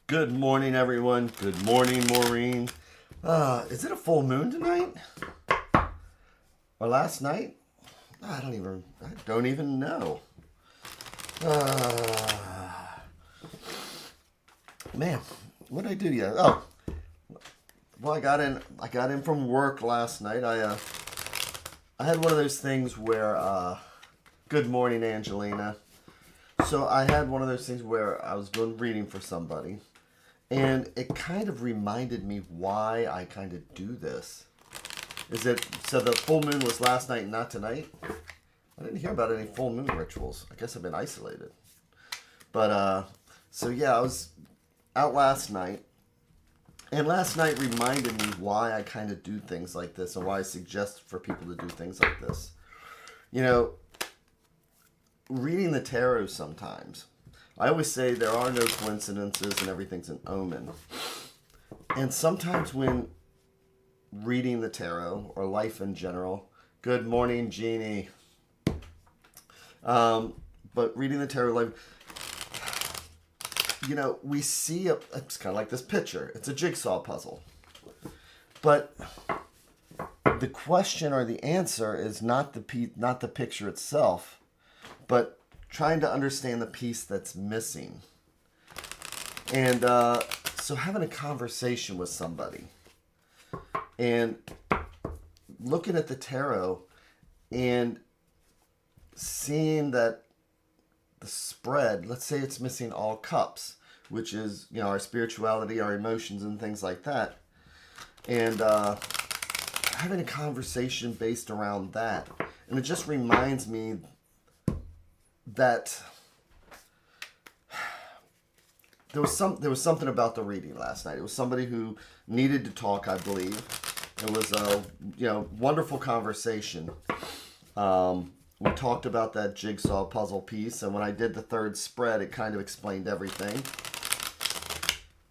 Good morning, everyone. Good morning, Maureen. Is it a full moon tonight? Or last night? I don't even know. Man, what did I do yet? Oh, well, I got in from work last night. I had one of those things where, good morning, Angelina. So I had one of those things where I was doing reading for somebody. And it kind of reminded me why I kind of do this. So the full moon was last night, not tonight? I didn't hear about any full moon rituals. I guess I've been isolated. But, so yeah, I was out last night. And last night reminded me why I kind of do things like this and why I suggest for people to do things like this. You know, reading the tarot sometimes, I always say there are no coincidences and everything's an omen. And sometimes when reading the tarot or life in general, good morning, Jeannie. But reading the tarot, life, you know, we see it's kind of like this picture. It's a jigsaw puzzle. But the question or the answer is not the picture itself, but trying to understand the piece that's missing. And so having a conversation with somebody and looking at the tarot and seeing that the spread, let's say it's missing all cups, which is, you know, our spirituality, our emotions, and things like that. And having a conversation based around that. And it just reminds me that there was something about the reading last night. It was somebody who needed to talk, I believe. It was a wonderful conversation. We talked about that jigsaw puzzle piece, and when I did the third spread, it kind of explained everything.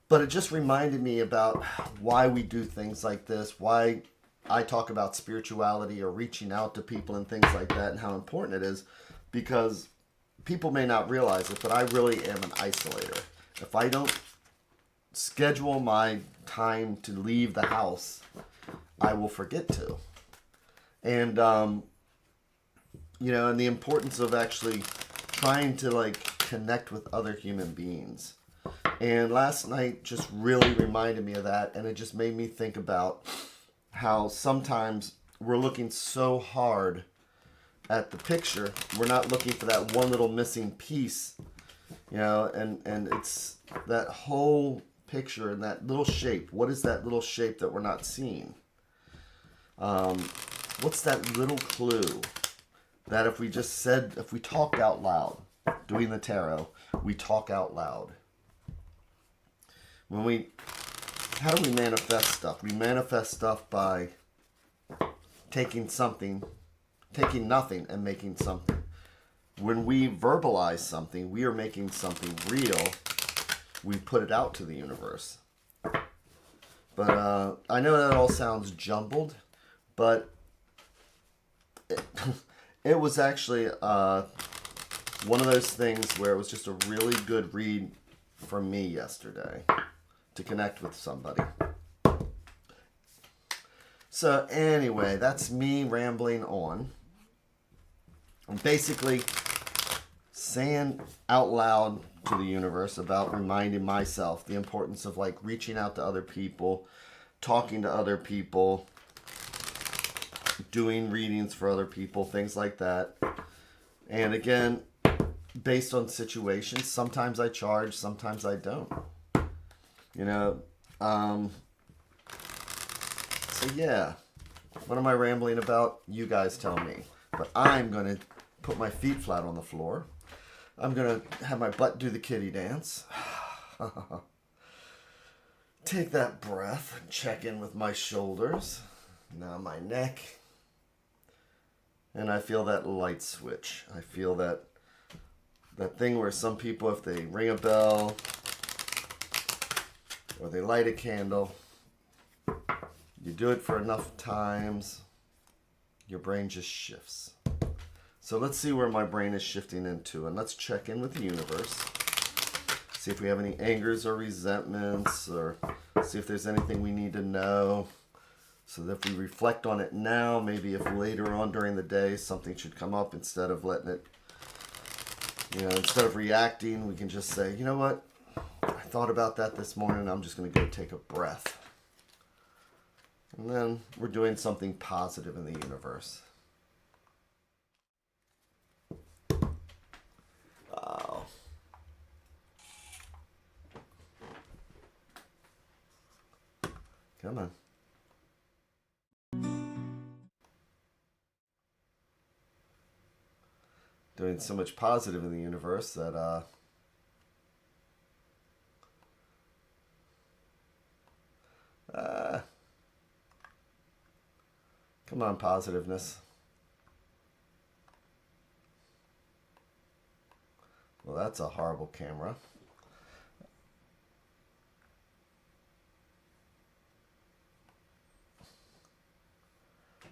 But it just reminded me about why we do things like this, why I talk about spirituality or reaching out to people and things like that, and how important it is, because people may not realize it, but I really am an isolator. If I don't schedule my time to leave the house, I will forget to. And, and the importance of actually trying to, connect with other human beings. And last night just really reminded me of that, and it just made me think about how sometimes we're looking so hard at the picture, we're not looking for that one little missing piece, and it's that whole picture and that little shape. What is that little shape that we're not seeing? What's that little clue that if we talk out loud, doing the tarot, we talk out loud. How do we manifest stuff? We manifest stuff by taking nothing and making something. When we verbalize something, we are making something real. We put it out to the universe. But I know that all sounds jumbled, but it was actually one of those things where it was just a really good read for me yesterday to connect with somebody. So anyway, that's me rambling on. I'm basically saying out loud to the universe about reminding myself the importance of reaching out to other people, talking to other people, doing readings for other people, things like that. And again, based on situations, sometimes I charge, sometimes I don't. So yeah, what am I rambling about? You guys tell me. But I'm going to put my feet flat on the floor. I'm going to have my butt do the kitty dance. Take that breath and check in with my shoulders. Now my neck. And I feel that light switch. I feel that thing where some people, if they ring a bell or they light a candle, you do it for enough times, your brain just shifts. So let's see where my brain is shifting into, and let's check in with the universe. See See if we have any angers or resentments, or see if there's anything we need to know. So that if we reflect on it now, maybe if later on during the day something should come up, instead of letting it, instead of reacting, we can just say, you know what? I thought about that this morning. I'm just going to go take a breath. And then we're doing something positive in the universe. Wow. Come on. Doing so much positive in the universe that come on, positiveness. Well, that's a horrible camera.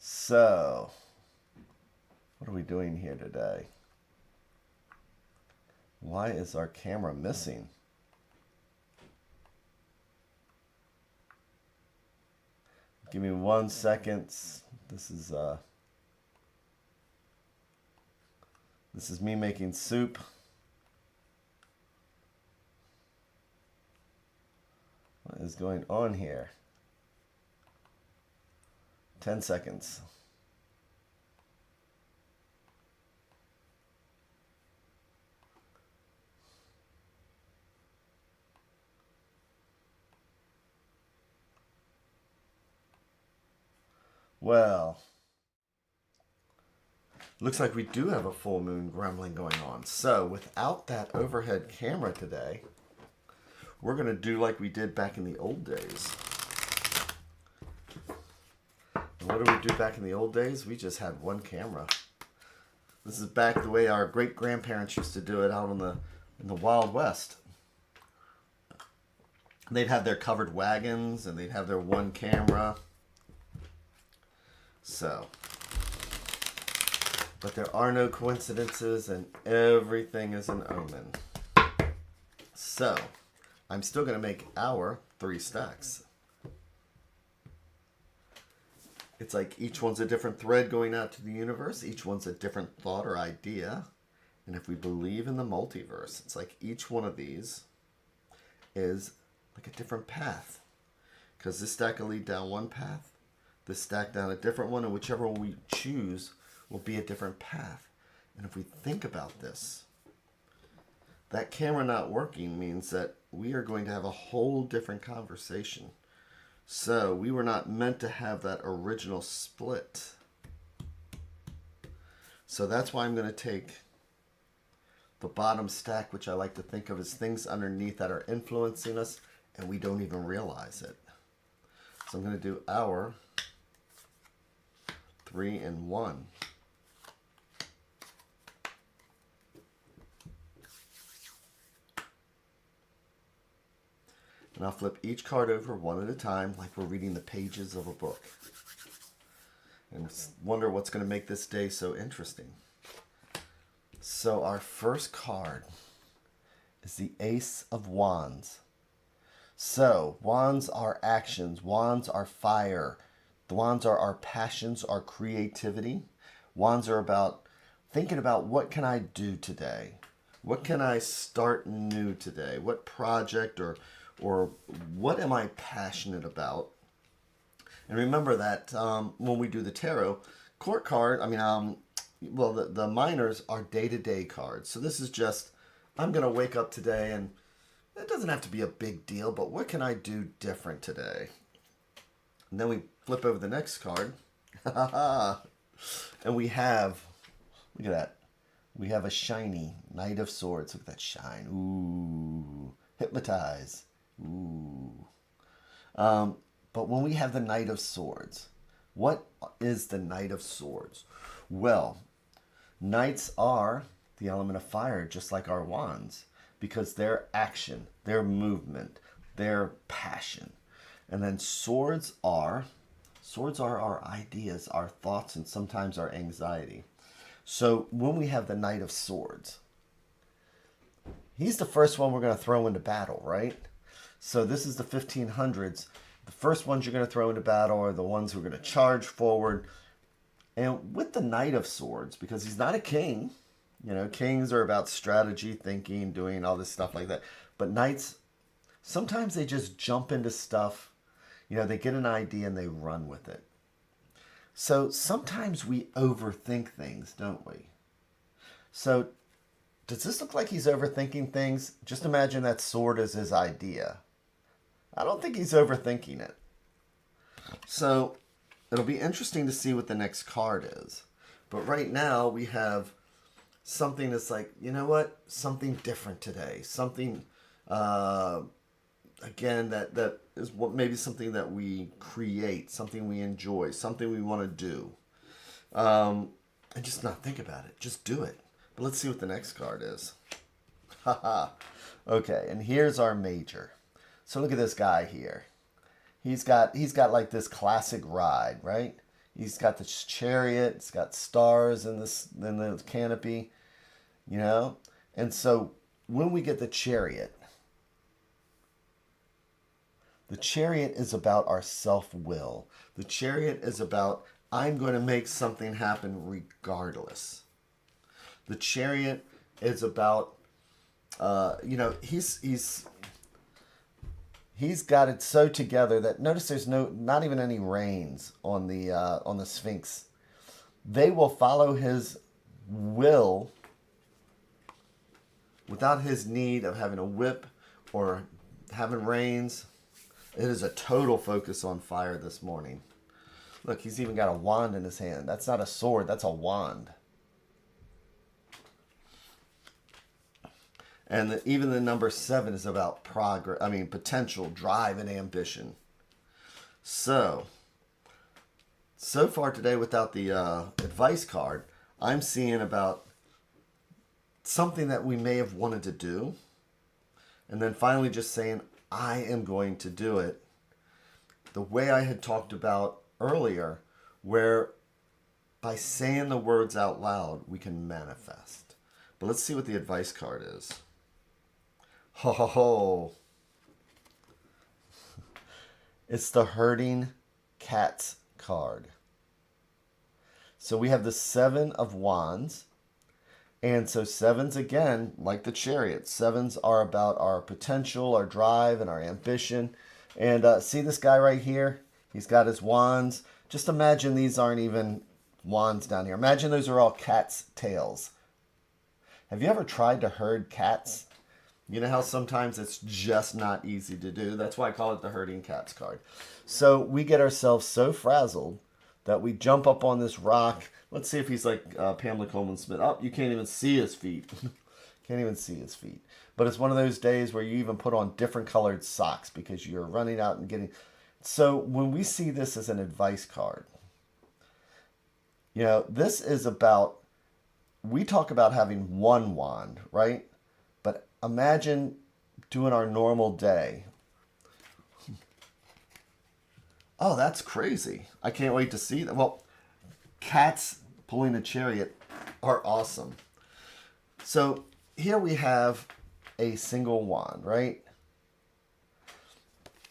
So, what are we doing here today? Why is our camera missing? Give me 1 second. This is me making soup. What is going on here? 10 seconds. Well, looks like we do have a full moon grumbling going on. So without that overhead camera today, we're going to do like we did back in the old days. And what did we do back in the old days? We just had one camera. This is back the way our great-grandparents used to do it out in the Wild West. They'd have their covered wagons and they'd have their one camera. So, but there are no coincidences and everything is an omen. So, I'm still going to make our 3 stacks. It's like each one's a different thread going out to the universe. Each one's a different thought or idea. And if we believe in the multiverse, it's like each one of these is like a different path. Because this stack will lead down one path, this stack down a different one, and whichever one we choose will be a different path. And if we think about this, that camera not working means that we are going to have a whole different conversation. So we were not meant to have that original split. So that's why I'm going to take the bottom stack, which I like to think of as things underneath that are influencing us, and we don't even realize it. So I'm going to do our 3 and 1. And I'll flip each card over one at a time like we're reading the pages of a book. And wonder what's going to make this day so interesting. So our first card is the Ace of Wands. So wands are actions. Wands are fire. The wands are our passions, our creativity. Wands are about thinking about what can I do today? What can I start new today? What project or what am I passionate about? And remember that when we do the tarot, court card, the minors are day-to-day cards. So this is just, I'm going to wake up today and it doesn't have to be a big deal, but what can I do different today? And then we flip over the next card. And we have, look at that. We have a shiny Knight of Swords. Look at that shine. Ooh. Hypnotize. Ooh. But when we have the Knight of Swords, what is the Knight of Swords? Well, knights are the element of fire, just like our wands, because their action, their movement, their passion. And then swords are our ideas, our thoughts, and sometimes our anxiety. So when we have the Knight of Swords, he's the first one we're going to throw into battle, right? So this is the 1500s. The first ones you're going to throw into battle are the ones who are going to charge forward. And with the Knight of Swords, because he's not a king, you know, kings are about strategy, thinking, doing all this stuff like that. But knights, sometimes they just jump into stuff. You know, they get an idea and they run with it. So sometimes we overthink things, don't we? So does this look like he's overthinking things? Just imagine that sword is his idea. I don't think he's overthinking it. So it'll be interesting to see what the next card is. But right now we have something that's like, you know what? Something different today. Something, again, that is what maybe something that we create, something we enjoy, something we want to do. And just not think about it. Just do it. But let's see what the next card is. Haha. Okay, and here's our major. So look at this guy here. He's got like this classic ride, right? He's got this chariot. It's got stars in the canopy, you know. And so when we get the chariot is about our self-will. The chariot is about, I'm going to make something happen regardless. The chariot is about, you know, he's got it so together that notice there's not even any reins on the Sphinx. They will follow his will without his need of having a whip or having reins. It is a total focus on fire this morning. Look, he's even got a wand in his hand. That's not a sword, that's a wand. And even the number 7 is about progress. I mean, potential, drive, and ambition. So far today, without the advice card, I'm seeing about something that we may have wanted to do, and then finally just saying, I am going to do it. The way I had talked about earlier, where by saying the words out loud, we can manifest. But let's see what the advice card is. Ho ho ho. It's the herding cats card. So we have the 7 of Wands. And so 7s, again, like the chariot. 7s are about our potential, our drive, and our ambition. And see this guy right here? He's got his wands. Just imagine these aren't even wands down here. Imagine those are all cats' tails. Have you ever tried to herd cats? You know how sometimes it's just not easy to do? That's why I call it the herding cats card. So we get ourselves so frazzled that we jump up on this rock. Let's see if he's like Pamela Coleman Smith. Oh, you can't even see his feet. Can't even see his feet. But it's one of those days where you even put on different colored socks because you're running out and getting... So when we see this as an advice card, you know, this is about... We talk about having one wand, right? But imagine doing our normal day. Oh, that's crazy. I can't wait to see that. Well, cats pulling a chariot are awesome. So here we have a single wand, right?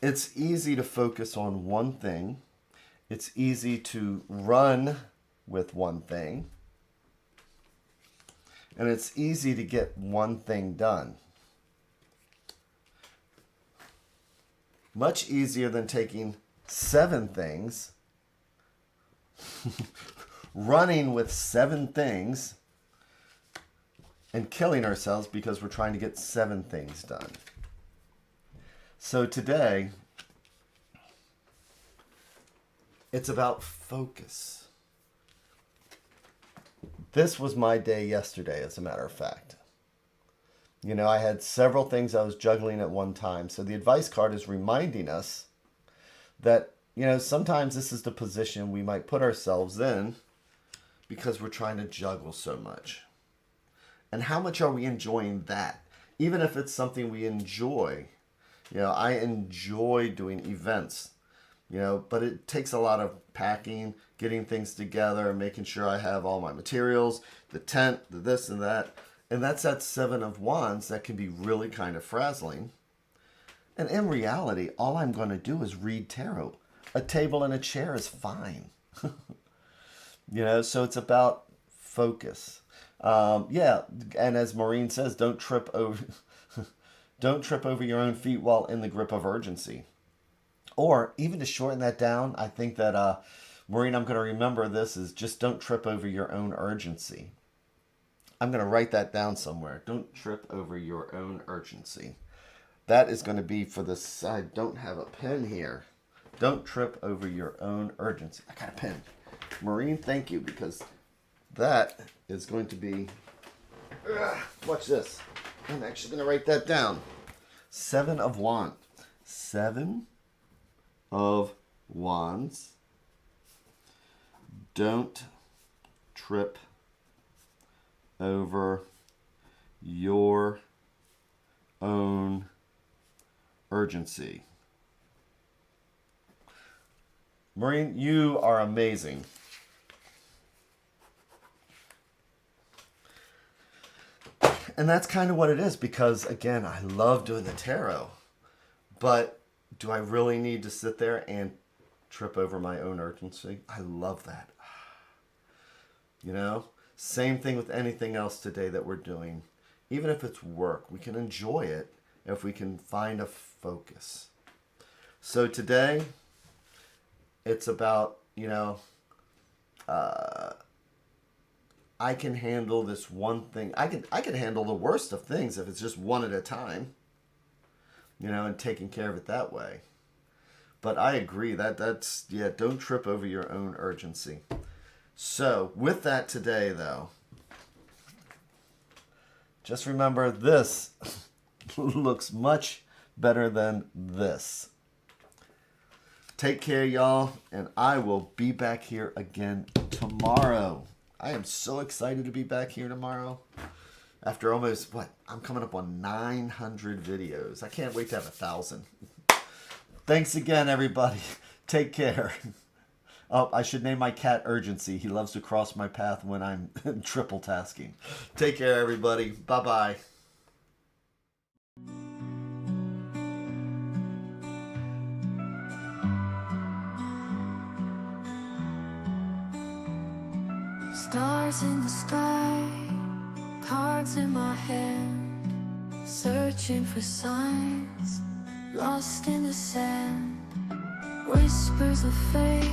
It's easy to focus on one thing. It's easy to run with one thing. And it's easy to get one thing done. Much easier than taking 7 things, running with 7 things, and killing ourselves because we're trying to get 7 things done. So today, it's about focus. This was my day yesterday, as a matter of fact. You know, I had several things I was juggling at one time. So the advice card is reminding us that, you know, sometimes this is the position we might put ourselves in because we're trying to juggle so much. And how much are we enjoying that? Even if it's something we enjoy. You know, I enjoy doing events, you know, but it takes a lot of packing, getting things together, making sure I have all my materials, the tent, the this and that. And that's that Seven of Wands that can be really kind of frazzling. And in reality, all I'm going to do is read tarot. A table and a chair is fine. So it's about focus. Yeah, and as Maureen says, don't trip over your own feet while in the grip of urgency. Or even to shorten that down, I think that, Maureen, I'm going to remember this, is just don't trip over your own urgency. I'm going to write that down somewhere. Don't trip over your own urgency. That is going to be for this. I don't have a pen here. Don't trip over your own urgency. I got a pen. Maureen, thank you, because that is going to be... watch this. I'm actually going to write that down. Seven of Wands. Seven of Wands. Don't trip over your own urgency. Maureen, you are amazing. And that's kind of what it is, because, again, I love doing the tarot. But do I really need to sit there and trip over my own urgency? I love that. Same thing with anything else today that we're doing. Even if it's work, we can enjoy it if we can find a focus. So today, it's about, I can handle this one thing. I can handle the worst of things if it's just one at a time, and taking care of it that way. But I agree that's don't trip over your own urgency. So with that today, though, just remember this looks much better than this. Take care, y'all, and I will be back here again tomorrow. I am so excited to be back here tomorrow. After almost, I'm coming up on 900 videos. I can't wait to have 1,000. Thanks again, everybody. Take care. Oh, I should name my cat Urgency. He loves to cross my path when I'm triple tasking. Take care, everybody. Bye-bye. Stars in the sky, cards in my hand, searching for signs, lost in the sand, whispers of faith.